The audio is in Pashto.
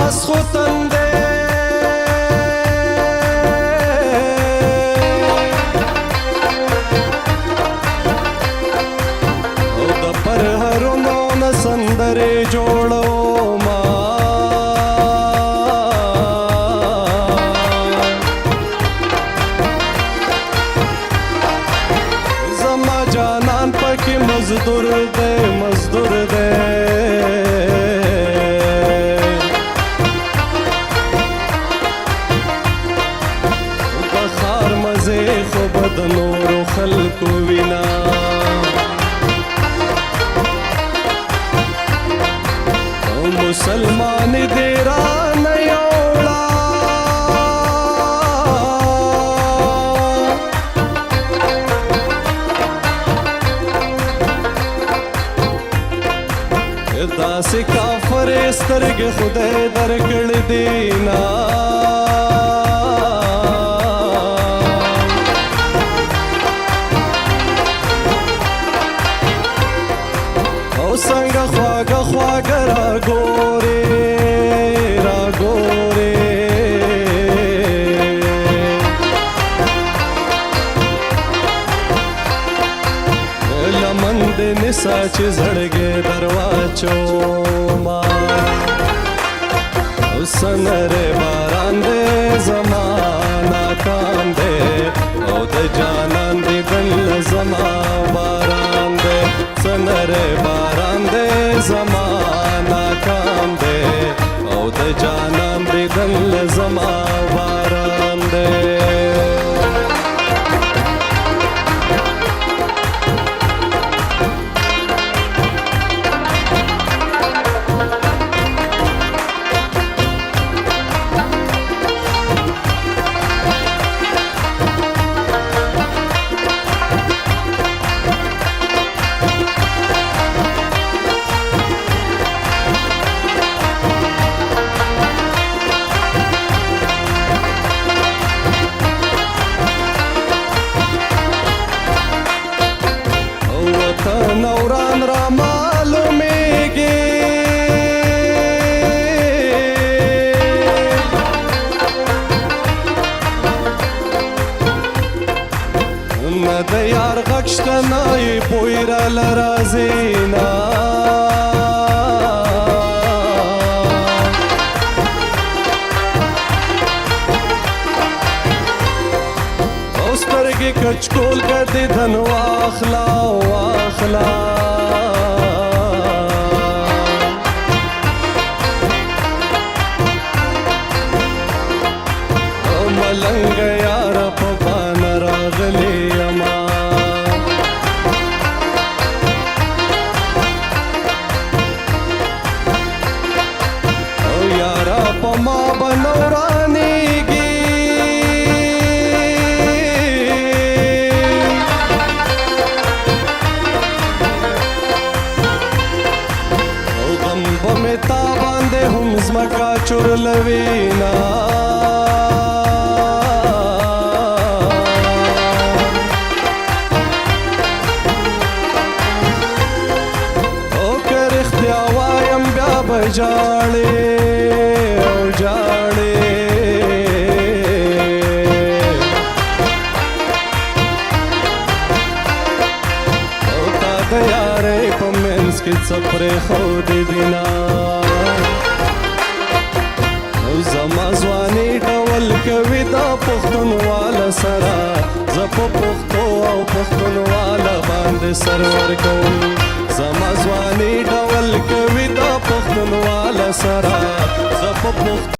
خاص خو تندې او د پرهرونو نه سندرې جوړوما زما جانان پکې مزدور دی مزدور دی خو بد نورو خلقو وینا او مسلمان دی رانه یوړه داسې کافر سترګې خدای درکړې دي نه څنګه خواږه خواږه راګورې راګورې لمن دې نسا چې زړګې درواچوما سنرې باران دې زما ناکام دې او د جانان دې دل زما باران دې سنرې باران دې زما ناکام دې او د جانان دې دل زما باران دې نوران را معلومیږي نه د یار غږ شته نه یې بوی راله راځي نه او سترګې کچکول کړې دن واخلا واخلا او ملنګ یار په بان راغلی یما او یارا په ما بنورانیږي تا باندې هم زمکا چورلوینا او که رښتیا وایم بیا به ژاړې او ژاړې او تا د یارۍ په منځ کې څه پرېښودې دي نه زما ځواني ډول کوي دا پښتونواله سره زه په پښتو او پښتونواله باندې سر ورکوم زما ځواني ډول کوي دا پښتونواله سره زه په